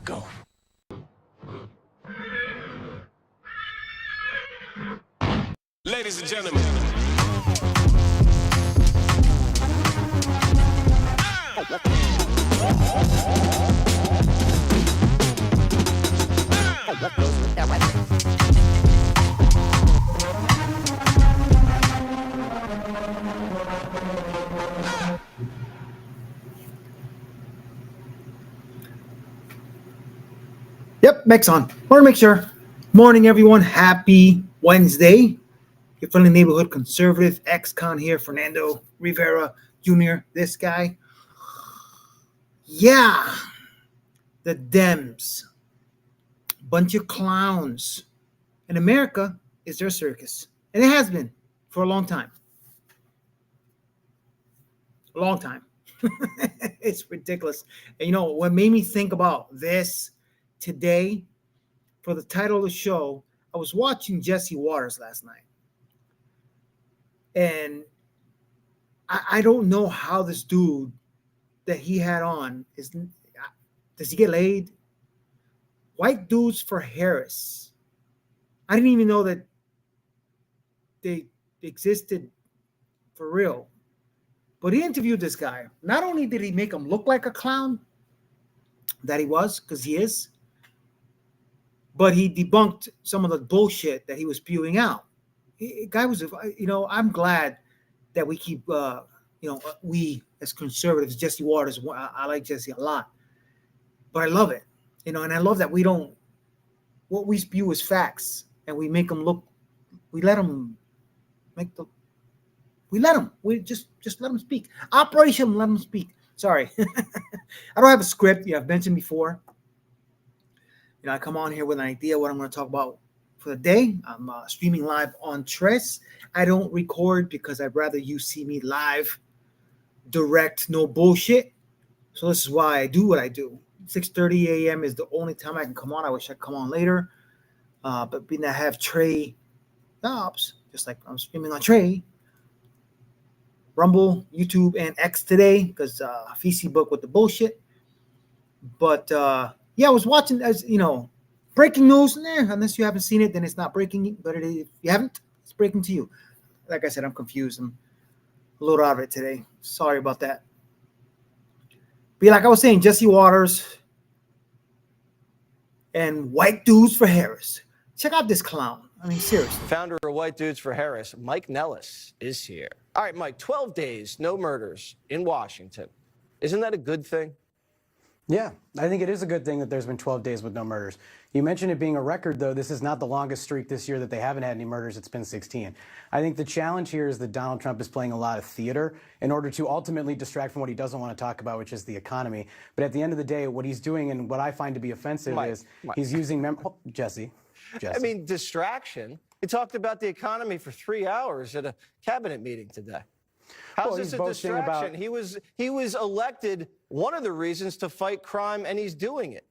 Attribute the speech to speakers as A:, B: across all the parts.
A: go. Ladies and gentlemen.
B: Yep, mic's on. Want to make sure. Morning, everyone. Happy Wednesday. Your friendly neighborhood conservative ex-con here, Fernando Rivera Jr., this guy. Yeah, the Dems. Bunch of clowns. And America is their circus. And it has been for a long time. A long time. It's ridiculous. And you know, what made me think about this today, for the title of the show, I was watching Jesse Waters last night. And I don't know how this dude that he had on is. Does he get laid? White dudes for Harris. I didn't even know that they existed for real. But he interviewed this guy. Not only did he make him look like a clown, that he was, because he is, but he debunked some of the bullshit that he was spewing out. Guy was, I'm glad that we keep, we as conservatives, Jesse Waters, I like Jesse a lot, but I love it, and I love that we don't, what we spew is facts, and we make them look, we let them just let them speak. Operation Let Them Speak. Sorry. I don't have a script. I've mentioned before. I come on here with an idea what I'm going to talk about for the day. I'm streaming live on Tres. I don't record because I'd rather you see me live, direct, no bullshit. So this is why I do what I do. 6:30 a.m. is the only time I can come on. I wish I'd come on later. But being that I have Trey jobs, just like I'm streaming on Trey, Rumble, YouTube, and X today because FEC book with the bullshit. But I was watching, as breaking news. Unless you haven't seen it, then it's not breaking. But if you haven't, it's breaking to you. Like I said, I'm confused. I'm a little out of it today. Sorry about that. But like I was saying, Jesse Waters and white dudes for Harris. Check out this clown. I mean, seriously.
C: Founder of White Dudes for Harris, Mike Nellis, is here. All right, Mike, 12 days, no murders in Washington. Isn't that a good thing?
D: Yeah, I think it is a good thing that there's been 12 days with no murders. You mentioned it being a record, though. This is not the longest streak this year that they haven't had any murders. It's been 16. I think the challenge here is that Donald Trump is playing a lot of theater in order to ultimately distract from what he doesn't want to talk about, which is the economy. But at the end of the day, what he's doing and what I find to be offensive is he's using Jesse.
C: I mean, distraction. He talked about the economy for 3 hours at a cabinet meeting today. How's this a distraction? He was elected, one of the reasons, to fight crime, and he's doing it.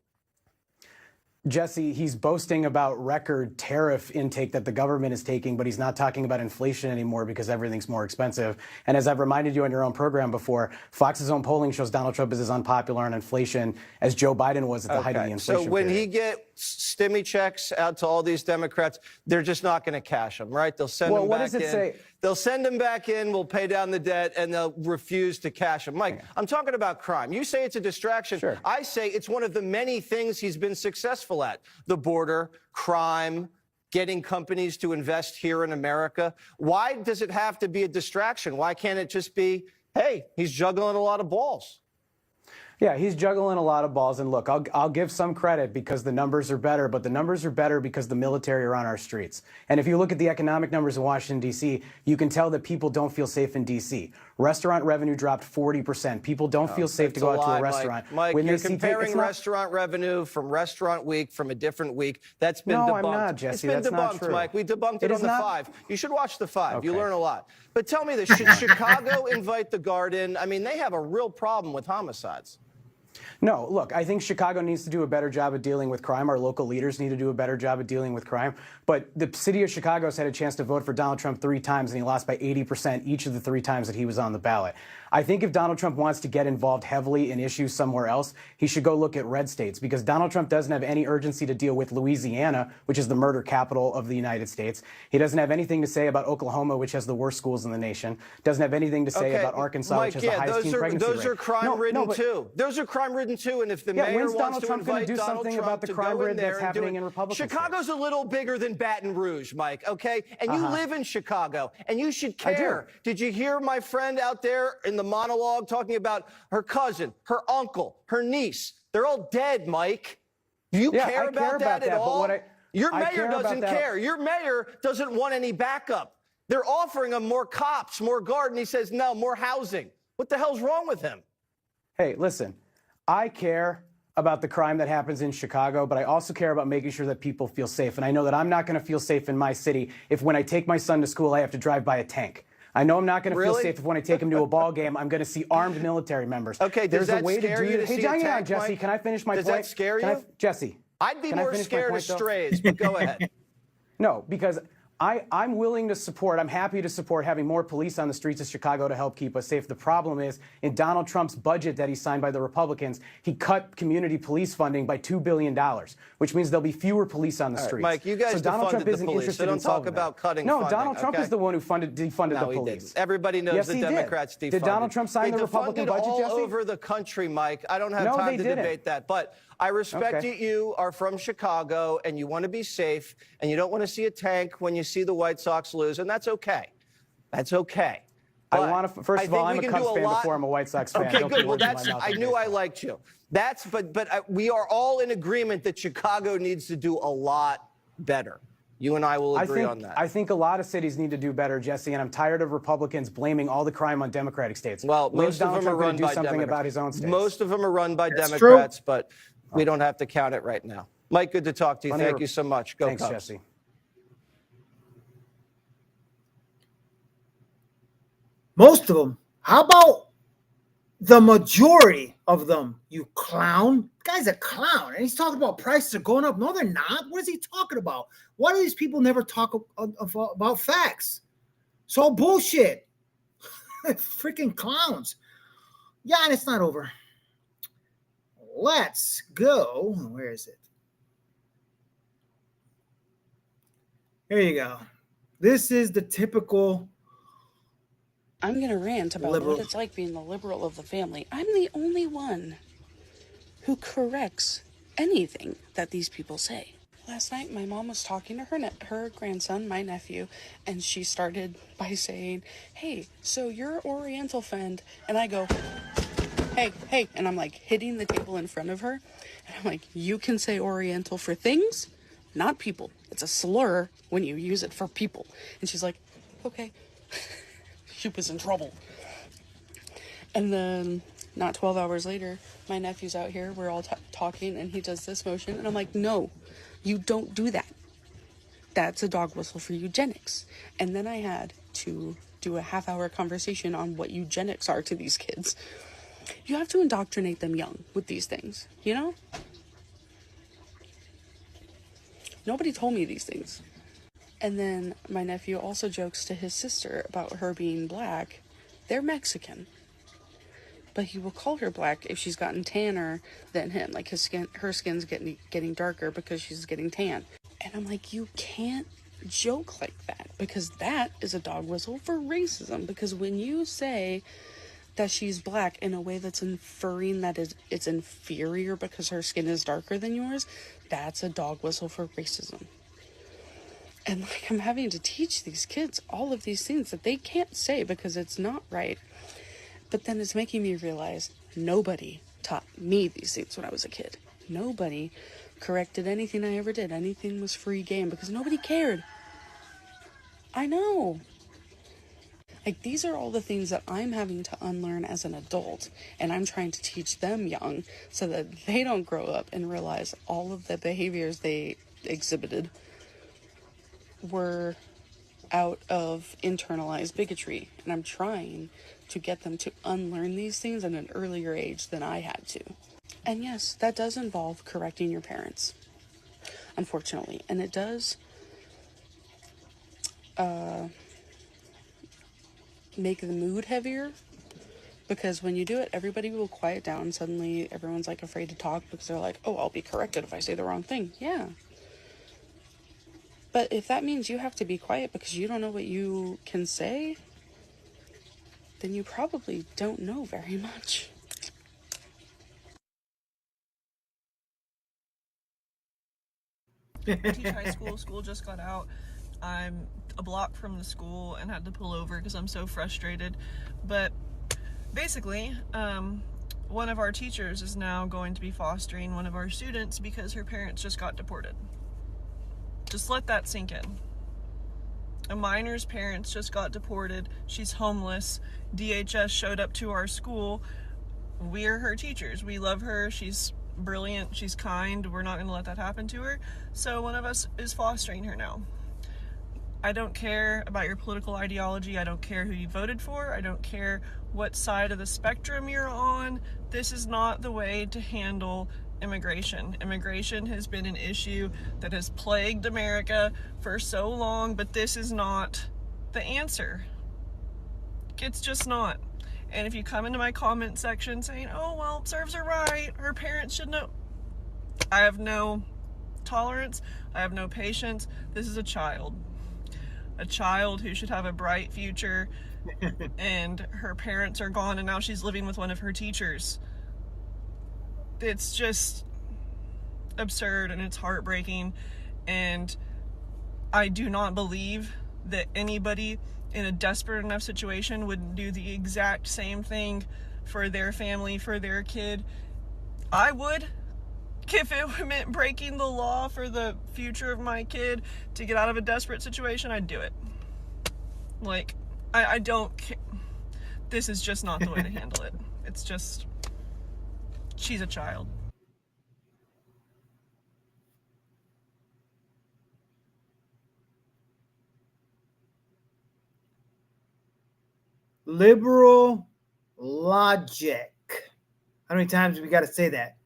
D: Jesse, he's boasting about record tariff intake that the government is taking, but he's not talking about inflation anymore because everything's more expensive. And as I've reminded you on your own program before, Fox's own polling shows Donald Trump is as unpopular on inflation as Joe Biden was at the height of the inflation
C: So when
D: period.
C: he gets stimmy checks out to all these Democrats, they're just not going to cash them, right? They'll send them back in. They'll send them back in, we'll pay down the debt, and they'll refuse to cash them. Mike, I'm talking about crime. You say it's a distraction.
D: Sure.
C: I say it's one of the many things he's been successful at. The border, crime, getting companies to invest here in America. Why does it have to be a distraction? Why can't it just be, hey, he's juggling a lot of balls?
D: Yeah, he's juggling a lot of balls. And look, I'll give some credit because the numbers are better, but the numbers are better because the military are on our streets. And if you look at the economic numbers in Washington, D.C., you can tell that people don't feel safe in D.C. Restaurant revenue dropped 40%. People don't feel safe to go out to a restaurant.
C: Mike, you're comparing restaurant revenue from Restaurant Week from a different week. That's been debunked.
D: No, I'm not, Jesse.
C: It's been debunked, Mike. We debunked it on the 5. You should watch the 5. Okay. You learn a lot. But tell me this, should Chicago invite the Guard in? I mean, they have a real problem with homicides.
D: No, look, I think Chicago needs to do a better job of dealing with crime. Our local leaders need to do a better job of dealing with crime. But the city of Chicago has had a chance to vote for Donald Trump 3 times, and he lost by 80% each of the 3 times that he was on the ballot. I think if Donald Trump wants to get involved heavily in issues somewhere else, he should go look at red states, because Donald Trump doesn't have any urgency to deal with Louisiana, which is the murder capital of the United States. He doesn't have anything to say about Oklahoma, which has the worst schools in the nation. Doesn't have anything to say about Arkansas,
C: Mike,
D: which has the highest teen pregnancy rate.
C: those are crime-ridden too. Those are crime-ridden too. And if the mayor
D: when's
C: wants
D: Donald
C: to
D: Trump going
C: invite
D: to do
C: Donald
D: something
C: Trump
D: about the
C: to
D: crime
C: go in
D: rid
C: there
D: that's
C: and do
D: happening
C: it.
D: in Republican
C: Chicago's
D: states?
C: a little bigger than Baton Rouge, Mike, okay? And you live in Chicago, and you should care. Did you hear my friend out there in the monologue talking about her cousin, her uncle, her niece? They're all dead, Mike. Do you care about that at all? Your mayor doesn't care. Your mayor doesn't want any backup. They're offering him more cops, more guard, and he says, no, more housing. What the hell's wrong with him?
D: Hey, listen, I care about the crime that happens in Chicago, but I also care about making sure that people feel safe. And I know that I'm not going to feel safe in my city if when I take my son to school, I have to drive by a tank. I know I'm not going to feel safe if when I take him to a ball game, I'm going to see armed military members.
C: Okay, does that scare you to see a tank,
D: Jesse,
C: Mike?
D: can I finish my point?
C: Does that scare you?
D: Jesse,
C: I'd be more scared of strays, but go ahead.
D: No, because I'm willing to support, I'm happy to support having more police on the streets of Chicago to help keep us safe. The problem is, in Donald Trump's budget that he signed by the Republicans, he cut community police funding by $2 billion, which means there'll be fewer police on the streets.
C: Mike, you guys
D: so Donald Trump
C: defunded
D: isn't
C: the police,
D: interested
C: so don't
D: in solving
C: talk about cutting
D: No,
C: funding,
D: Donald Trump is the one who defunded the police.
C: Didn't. Everybody knows the Democrats defunded.
D: Did Donald Trump sign the Republican budget,
C: all
D: Jesse?
C: over the country, Mike. I don't have time to debate that. But I respect that you are from Chicago and you want to be safe and you don't want to see a tank when you see the White Sox lose, and that's okay. That's okay.
D: But I want to. First of all, I'm a Cubs fan before I'm a White Sox fan.
C: Okay, good. Well, I knew I liked you. But we are all in agreement that Chicago needs to do a lot better. You and I will agree on that.
D: I think a lot of cities need to do better, Jesse, and I'm tired of Republicans blaming all the crime on Democratic states.
C: Well, most of them are run by
D: something about his own states.
C: Most of them are run by
B: That's
C: Democrats,
B: true.
C: but we don't have to count it right now. Mike, good to talk to you. Thank you so much. Go
D: Thanks,
C: Cubs.
D: Jesse.
B: Most of them. How about the majority of them, you clown? The guy's a clown, and he's talking about prices are going up. No, they're not. What is he talking about? Why do these people never talk about facts? It's all bullshit. Freaking clowns. Yeah, and it's not over. Let's go. Where is it? Here you go. This is the typical
E: I'm going to rant about
B: liberal.
E: what it's like being the liberal of the family. I'm the only one who corrects anything that these people say. Last night, my mom was talking to her grandson, my nephew, and she started by saying, hey, so you're Oriental friend. And I go, hey, and I'm like hitting the table in front of her. And I'm like, you can say Oriental for things, not people. It's a slur when you use it for people. And she's like, okay. She was in trouble. And then not 12 hours later, my nephew's out here. We're all talking, and he does this motion. And I'm like, no, you don't do that. That's a dog whistle for eugenics. And then I had to do a half-hour conversation on what eugenics are to these kids. You have to indoctrinate them young with these things, you know? Nobody told me these things. And then my nephew also jokes to his sister about her being black. They're Mexican. But he will call her black if she's gotten tanner than him. Like her skin's getting darker because she's getting tan. And I'm like, you can't joke like that, because that is a dog whistle for racism. Because when you say that she's black in a way that's inferring that it's inferior because her skin is darker than yours, that's a dog whistle for racism. And like, I'm having to teach these kids all of these things that they can't say because it's not right. But then it's making me realize nobody taught me these things when I was a kid. Nobody corrected anything I ever did. Anything was free game because nobody cared. I know. Like, these are all the things that I'm having to unlearn as an adult, and I'm trying to teach them young so that they don't grow up and realize all of the behaviors they exhibited were out of internalized bigotry. And I'm trying to get them to unlearn these things at an earlier age than I had to. And yes, that does involve correcting your parents, unfortunately. And it does make the mood heavier, because when you do it, everybody will quiet down. Suddenly, everyone's like afraid to talk because they're like, oh, I'll be corrected if I say the wrong thing. Yeah. But if that means you have to be quiet because you don't know what you can say, then you probably don't know very much.
F: I teach high school. School just got out. I'm a block from the school and had to pull over because I'm so frustrated. But basically, one of our teachers is now going to be fostering one of our students because her parents just got deported. Just let that sink in. A minor's parents just got deported. She's homeless. DHS showed up to our school. We're her teachers. We love her. She's brilliant. She's kind. We're not going to let that happen to her. So one of us is fostering her now. I don't care about your political ideology. I don't care who you voted for. I don't care what side of the spectrum you're on. This is not the way to handle immigration. Immigration has been an issue that has plagued America for so long, but this is not the answer. It's just not. And if you come into my comment section saying, oh, well, serves her right, her parents should know, I have no tolerance. I have no patience. This is a child who should have a bright future, and her parents are gone, and now she's living with one of her teachers. It's just absurd, and it's heartbreaking, and I do not believe that anybody in a desperate enough situation would do the exact same thing for their family, for their kid. I would. If it meant breaking the law for the future of my kid to get out of a desperate situation, I'd do it. Like, I don't care. This is just not the way to handle it. It's just, she's a child.
B: Liberal logic. How many times do we got to say that?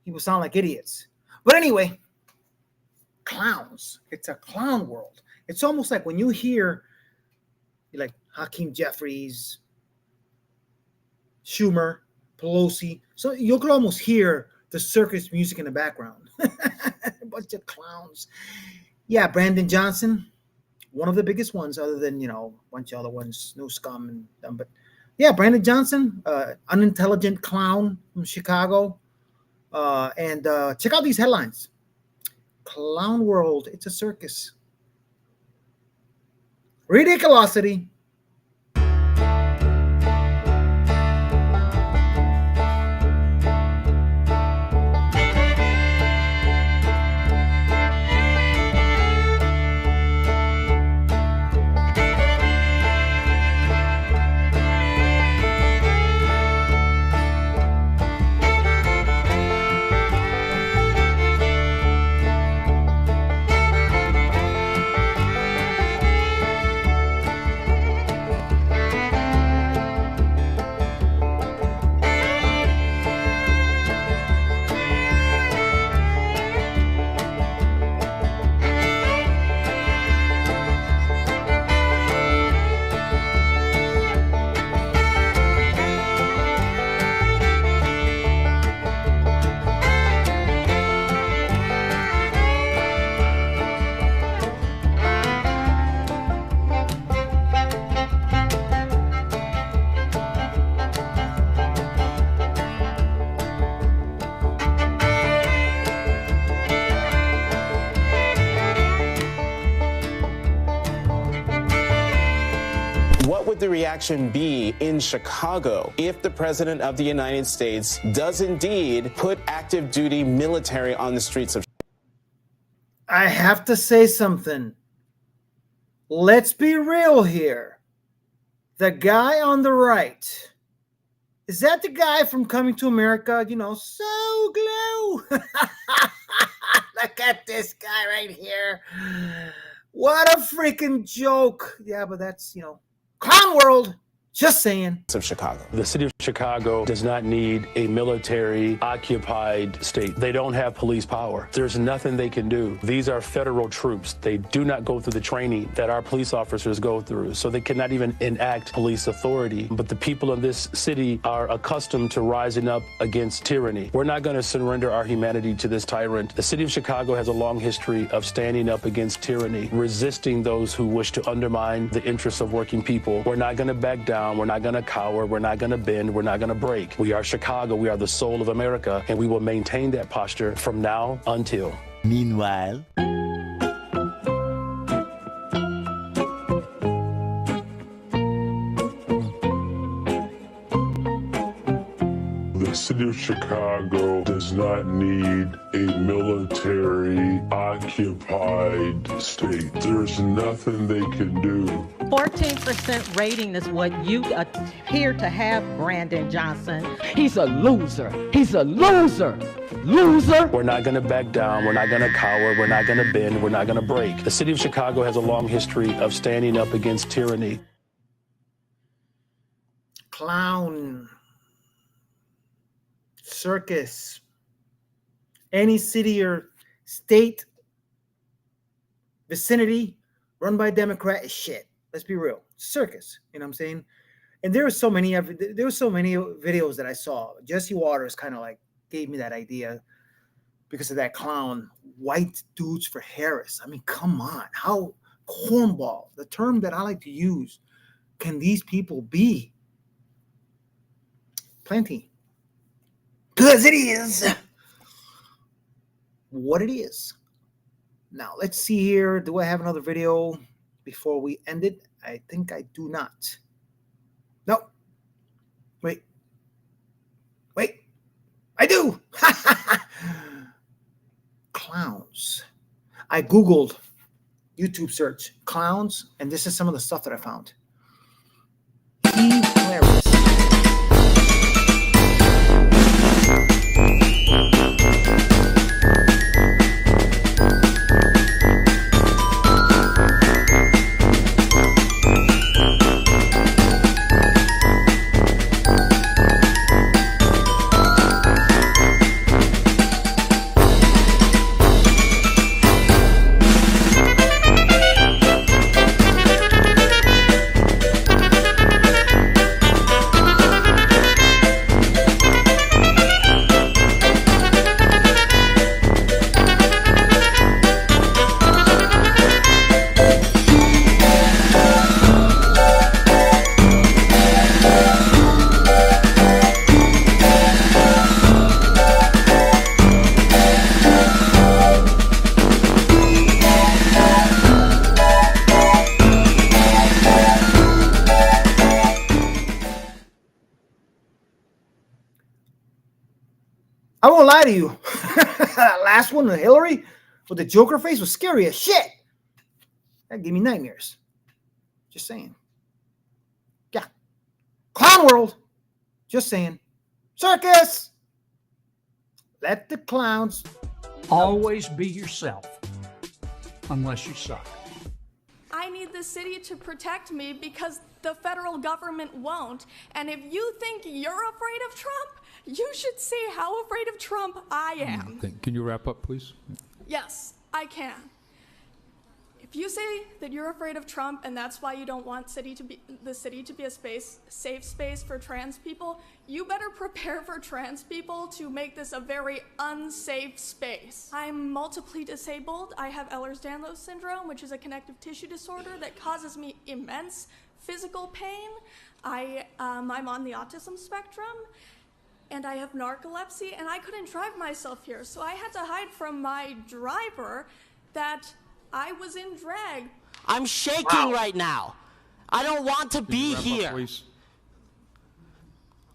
B: People sound like idiots. But anyway, clowns. It's a clown world. It's almost like when you hear like Hakeem Jeffries, Schumer, Pelosi, so you could almost hear the circus music in the background. A bunch of clowns. Yeah, Brandon Johnson, one of the biggest ones, other than, a bunch of other ones, no scum and them. But yeah, Brandon Johnson, unintelligent clown from Chicago. And check out these headlines. Clown world, it's a circus. Ridiculousity.
G: What would the reaction be in Chicago if the President of the United States does indeed put active duty military on the streets of?
B: I have to say something. Let's be real here. The guy on the right, is that the guy from Coming to America? So glue. Look at this guy right here. What a freaking joke. Yeah, but that's, clown world. Just saying.
G: Of Chicago.
H: The city of Chicago does not need a military-occupied state. They don't have police power. There's nothing they can do. These are federal troops. They do not go through the training that our police officers go through, so they cannot even enact police authority. But the people of this city are accustomed to rising up against tyranny. We're not going to surrender our humanity to this tyrant. The city of Chicago has a long history of standing up against tyranny, resisting those who wish to undermine the interests of working people. We're not going to back down. We're not going to cower. We're not going to bend. We're not going to break. We are Chicago. We are the soul of America, and we will maintain that posture from now until.
I: Meanwhile.
J: The city of Chicago does not need a military-occupied state. There's nothing they can do.
K: 14% rating is what you appear to have, Brandon Johnson.
I: He's a loser. He's a loser. Loser.
H: We're not going to back down. We're not going to cower. We're not going to bend. We're not going to break. The city of Chicago has a long history of standing up against tyranny.
B: Clown. Circus. Any city or state vicinity run by a Democrat is shit. Let's be real. Circus. You know what I'm saying? And there were so many videos that I saw. Jesse Waters kind of like gave me that idea because of that clown. White dudes for Harris. I mean, come on. How cornball, the term that I like to use, can these people be? Plenty. Because it is what it is. Now, let's see here. Do I have another video before we end it? I think I do not. No. Wait. I do. Clowns. I Googled YouTube search clowns, and this is some of the stuff that I found. Hilarious. I won't lie to you. That last one with Hillary with the Joker face was scary as shit. That gave me nightmares. Just saying. Yeah. Clown world. Just saying. Circus. Let the clowns.
L: Always be yourself. Unless you suck.
M: I need the city to protect me because the federal government won't. And if you think you're afraid of Trump, you should see how afraid of Trump I am.
N: Can you wrap up, please?
M: Yes, I can. If you say that you're afraid of Trump and that's why you don't want the city to be a safe space for trans people, you better prepare for trans people to make this a very unsafe space. I'm multiply disabled. I have Ehlers-Danlos syndrome, which is a connective tissue disorder that causes me immense physical pain. I'm on the autism spectrum, and I have narcolepsy, and I couldn't drive myself here, so I had to hide from my driver that I was in drag.
O: I'm shaking right now. I don't want to be here.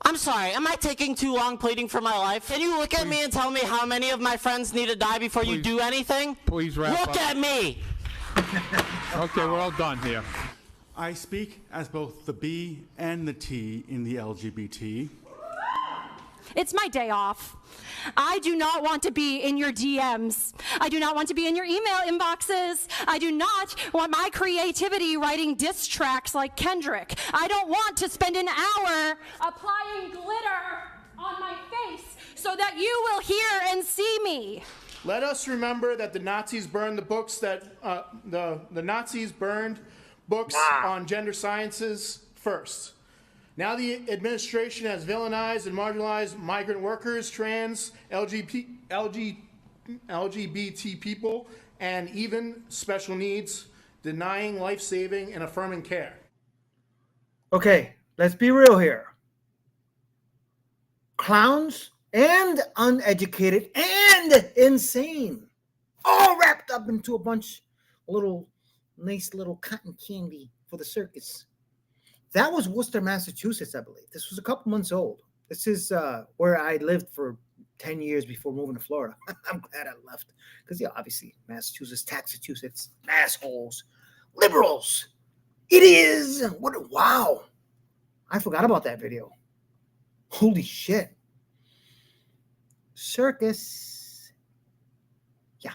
O: I'm sorry, am I taking too long pleading for my life? Can you look at me and tell me how many of my friends need to die before you do anything?
N: Please wrap up.
O: Look at me!
N: Okay, we're all done here.
P: I speak as both the B and the T in the LGBT. It's my day off. I do not want to be in your DMs. I do not want to be in your email inboxes. I do not want my creativity writing diss tracks like Kendrick. I don't want to spend an hour applying glitter on my face so that you will hear and see me.
Q: Let us remember that the Nazis burned the books that the Nazis burned books on gender sciences first. Now the administration has villainized and marginalized migrant workers, trans, LGBT people, and even special needs, denying life-saving and affirming care.
B: Okay, let's be real here. Clowns and uneducated and insane, all wrapped up into a bunch of nice little cotton candy for the circus. That was Worcester, Massachusetts, I believe. This was a couple months old. This is where I lived for 10 years before moving to Florida. I'm glad I left because, yeah, obviously, Massachusetts, Taxachusetts, assholes, liberals. It is. Wow. I forgot about that video. Holy shit. Circus. Yeah.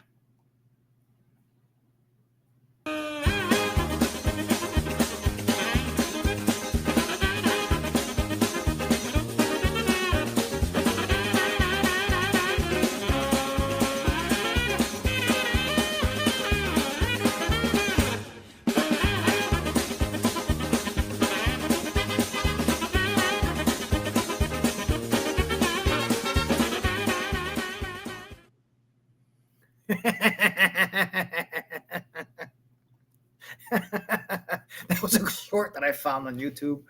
B: That was a short that I found on YouTube.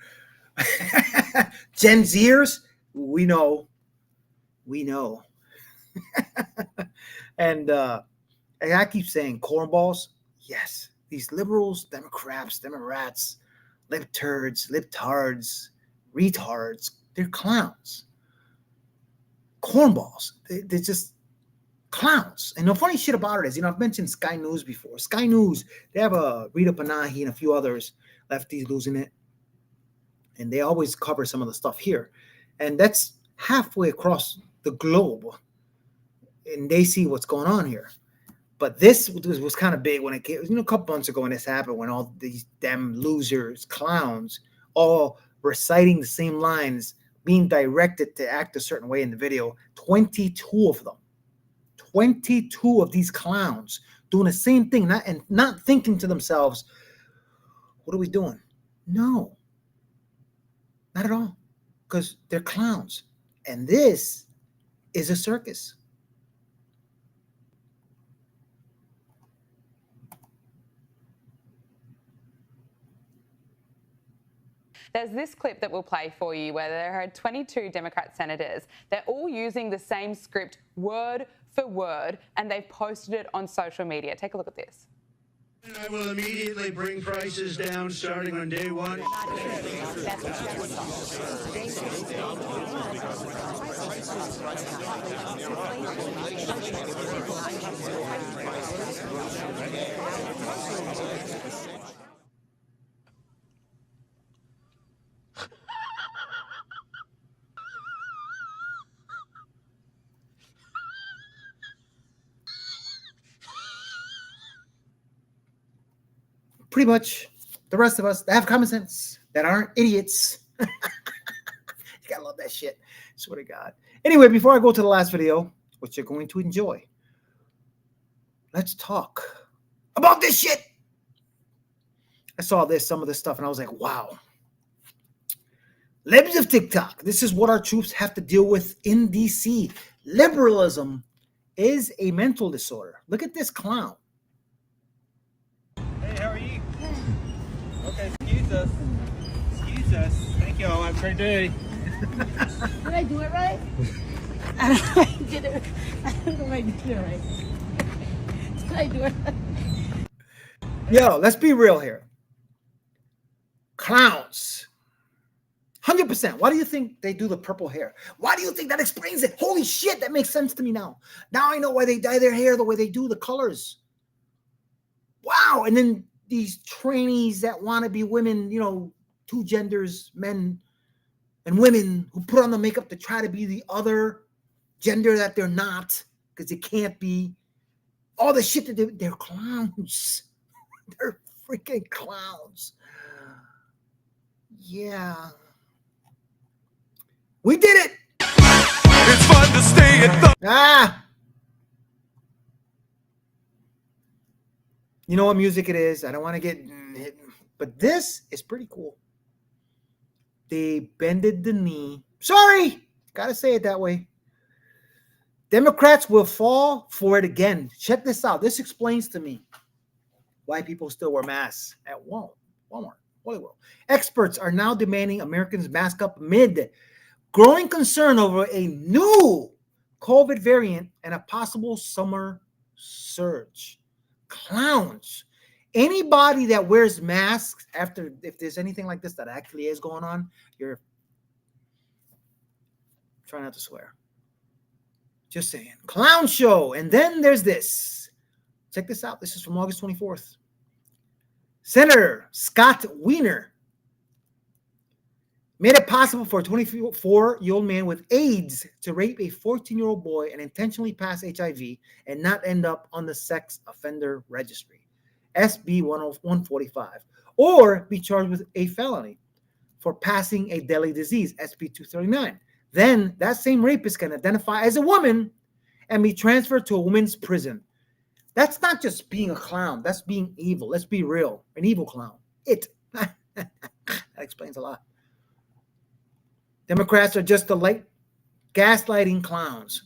B: Gen Zers, we know. And I keep saying cornballs. Yes, these liberals, Democrats, lip turds, libtards, retards, they're clowns. Cornballs. They're just clowns. And the funny shit about it is, I've mentioned Sky News before. Sky News, they have Rita Panahi and a few others, lefties losing it. And they always cover some of the stuff here. And that's halfway across the globe. And they see what's going on here. But this was kind of big when it came, a couple months ago when this happened, when all these damn losers, clowns, all reciting the same lines, being directed to act a certain way in the video. 22 of them. 22 of these clowns doing the same thing, not thinking to themselves, what are we doing? No, not at all, because they're clowns. And this is a circus.
R: There's this clip that we'll play for you where there are 22 Democrat senators. They're all using the same script word for word, and they've posted it on social media. Take a look at this.
S: I will immediately bring prices down starting on day one.
B: Pretty much the rest of us that have common sense, that aren't idiots. You gotta love that shit. Swear to God. Anyway, before I go to the last video, which you're going to enjoy, let's talk about this shit. I saw some of this stuff, and I was like, wow. Libs of TikTok. This is what our troops have to deal with in DC. Liberalism is a mental disorder. Look at this clown.
T: Hey, how are you? Okay, excuse us. Excuse us. Thank you all. Have a great day.
U: Did I do it right? I don't know if I did it. I don't know if I did it right. Did I do it right?
B: Yo, let's be real here. Clowns. 100%. Why do you think they do the purple hair? Why do you think that explains it? Holy shit, that makes sense to me now. Now I know why they dye their hair the way they do, the colors. Wow. And then these trainees that want to be women, two genders, men and women who put on the makeup to try to be the other gender that they're not, because they can't be. All the shit that they're clowns. They're freaking clowns. Yeah. We did it. It's fun to stay at the You know what music it is. I don't want to get hit, but this is pretty cool. They bended the knee. Sorry, gotta say it that way. Democrats will fall for it again. Check this out. This explains to me why people still wear masks at Walmart, Holy World. Experts are now demanding Americans mask up amid growing concern over a new COVID variant and a possible summer surge. Clowns. Anybody that wears masks after, if there's anything like this that actually is going on, you're trying not to swear. Just saying. Clown show. And then there's this. Check this out. This is from August 24th. Senator Scott Wiener made it possible for a 24-year-old man with AIDS to rape a 14-year-old boy and intentionally pass HIV and not end up on the sex offender registry, SB 145, or be charged with a felony for passing a deadly disease, SB 239. Then that same rapist can identify as a woman and be transferred to a women's prison. That's not just being a clown. That's being evil. Let's be real. An evil clown. That explains a lot. Democrats are just the light gaslighting clowns.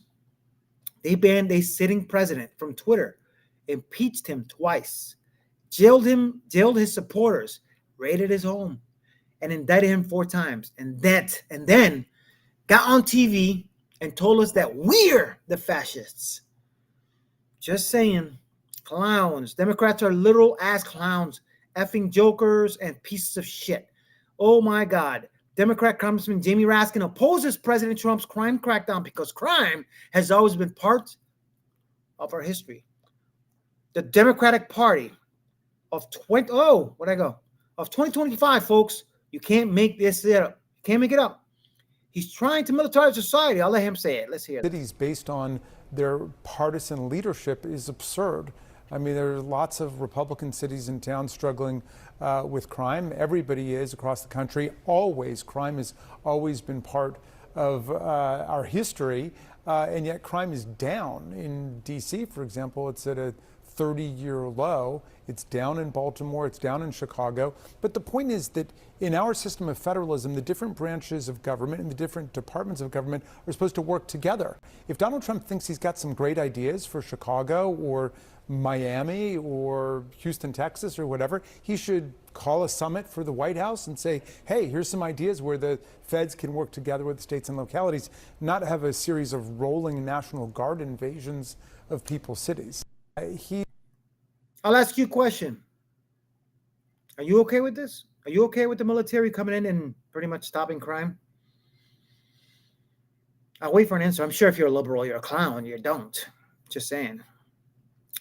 B: They banned a sitting president from Twitter, impeached him twice, jailed his supporters, raided his home, and indicted him 4 times. And then got on TV and told us that we're the fascists. Just saying. Clowns. Democrats are literal ass clowns, effing jokers and pieces of shit. Oh my God. Democrat Congressman Jamie Raskin opposes President Trump's crime crackdown because crime has always been part of our history. The Democratic Party of 2025, folks. You can't make this up. You can't make it up. He's trying to militarize society. I'll let him say it. Let's hear it.
A: Cities based on their partisan leadership is absurd. I mean, there are lots of Republican cities and towns struggling with crime. Everybody is across the country. Always, crime has always been part of our history, and yet crime is down. In D.C., for example, it's at a 30-year low. It's down in Baltimore, it's down in Chicago. But the point is that in our system of federalism, the different branches of government and the different departments of government are supposed to work together. If Donald Trump thinks he's got some great ideas for Chicago or Miami or Houston, Texas or whatever, he should call a summit for the White House and say, hey, here's some ideas where the feds can work together with the states and localities, not have a series of rolling National Guard invasions of people's cities.
B: I'll ask you a question. Are you okay with this? Are you okay with the military coming in and pretty much stopping crime? I'll wait for an answer. I'm sure if you're a liberal, you're a clown. You don't. Just saying.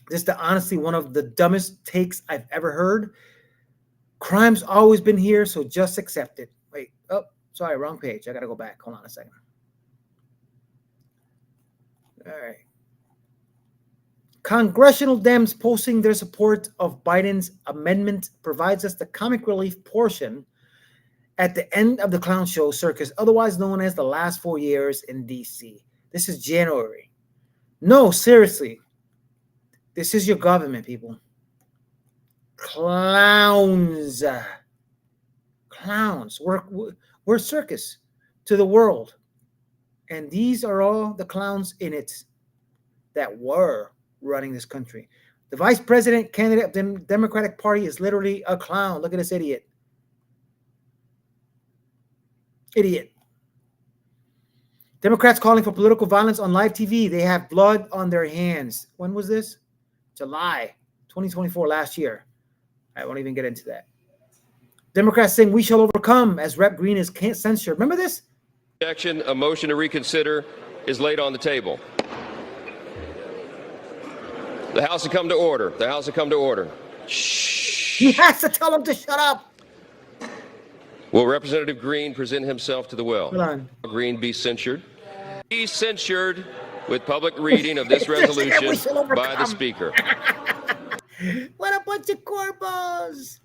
B: This is honestly one of the dumbest takes I've ever heard. Crime's always been here, so just accept it. Wait. Oh, sorry, wrong page. I got to go back. Hold on a second. All right. Congressional Dems posting their support of Biden's amendment provides us the comic relief portion at the end of the clown show Circus, otherwise known as the last 4 years in D.C. This is January. No, seriously. This is your government, people. Clowns. Clowns. We're circus to the world. And these are all the clowns in it that were running this country. The vice president candidate of the Democratic Party is literally a clown. Look at this idiot. Idiot. Democrats calling for political violence on live TV. They have blood on their hands. When was this? July 2024, last year. I won't even get into that. Democrats saying we shall overcome as Rep. Green is censored. Remember this?
V: Objection, a motion to reconsider is laid on the table. The House will come to order. The House will come to order.
B: Shh. He has to tell him to shut up.
V: Will Representative Green present himself to the well?
B: Hold on.
V: Green be censured. Be censured with public reading of this resolution by the Speaker.
B: What a bunch of corpos.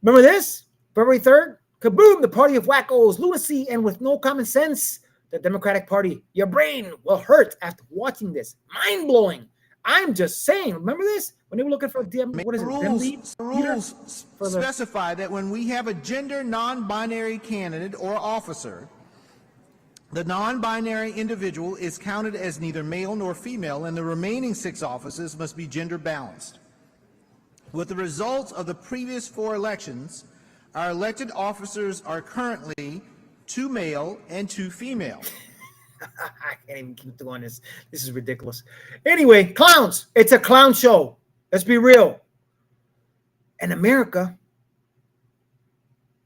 B: Remember this? February 3rd? Kaboom, the party of wackos, lunacy, and with no common sense. The Democratic Party. Your brain will hurt after watching this. Mind-blowing. I'm just saying. Remember this? When they were looking for what is it?
C: Rules specify that when we have a gender non-binary candidate or officer, the non-binary individual is counted as neither male nor female, and the remaining 6 offices must be gender balanced. With the results of the previous 4 elections, our elected officers are currently 2 male and 2 female.
B: I can't even keep doing this. This is ridiculous. Anyway, clowns. It's a clown show. Let's be real. And America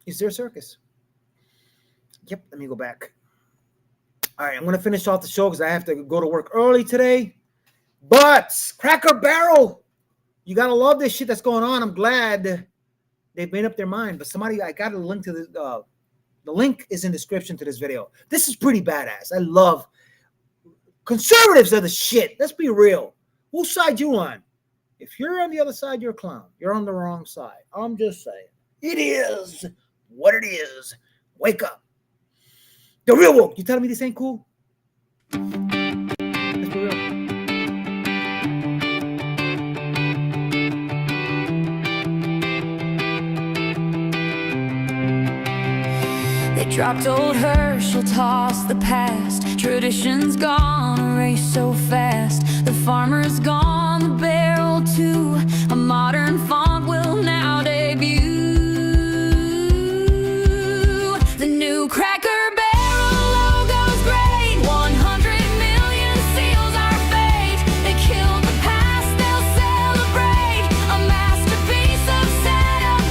B: is their circus. Yep, let me go back. All right, I'm going to finish off the show because I have to go to work early today. But Cracker Barrel, you got to love this shit that's going on. I'm glad they've made up their mind. But somebody, I got a link to the link is in the description to this video. This is pretty badass. I love conservatives are the shit. Let's be real. Whose side you on? If you're on the other side, you're a clown. You're on the wrong side. I'm just saying. It is what it is. Wake up. The real woke. You telling me this ain't cool? Let's be real.
D: They dropped old Herschel, tossed the past. Tradition's gone, erased so fast. The farmer's gone, the barrel too. A modern font will now debut. The new Cracker Barrel logo's great. 100 million seals our fate. They killed the past, they'll celebrate. A masterpiece of setup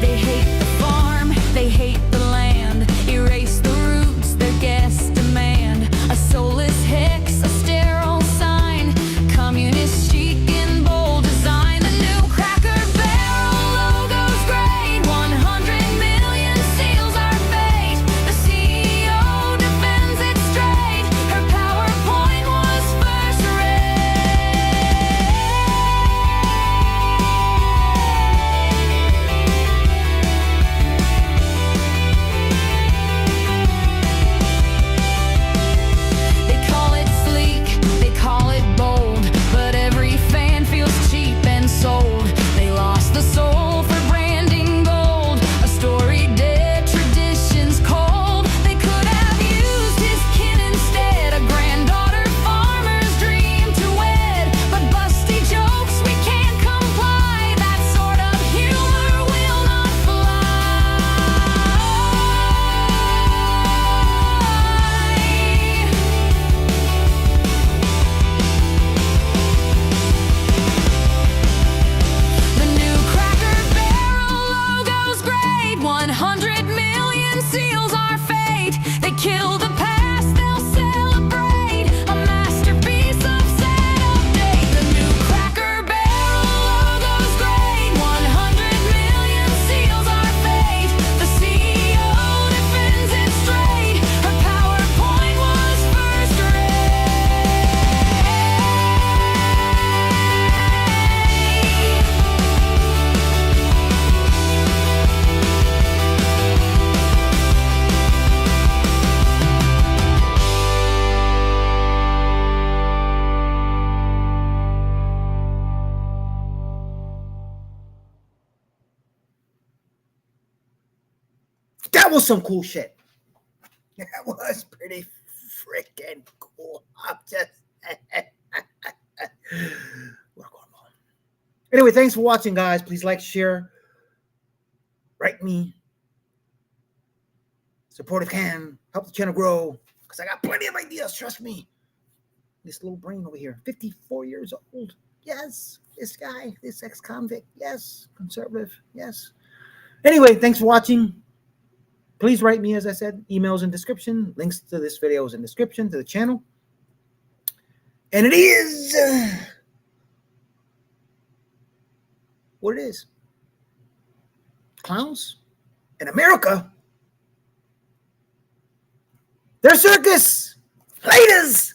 D: They hate the farm, they hate the land. Erase the roots, their guests demand. A soulless hex, a sterile sign. Communist chic in bold design. The new Cracker Barrel logo's great. 100 million seals our fate. The CEO defends it straight. Her PowerPoint was first They call it sleek, they call it bold, but every fan feels cheap and sold. They lost the soul for branding gold. A story dead, traditions cold. They could have used his kin instead. A granddaughter farmer's dream to wed. But busty jokes, we can't comply. That sort of humor will not The new Cracker Barrel logo's great. 100 million seals our fate. They kill the past, they'll celebrate. A masterpiece of setup date. The new Cracker Barrel logo's great. 100 million seals our fate. The CEO defends it straight. Her PowerPoint was first
B: That was some cool shit. That was pretty freaking cool. I'm just we're going on. Anyway, thanks for watching, guys. Please like, share, write me. Support if can. Help the channel grow. Because I got plenty of ideas. Trust me. This little brain over here. 54 years old. Yes. This guy. This ex-convict. Yes. Conservative. Yes. Anyway, thanks for watching. Please write me, as I said, emails in description. Links to this video is in description to the channel. And it is what it is. Clowns in America. They're circus. Laters.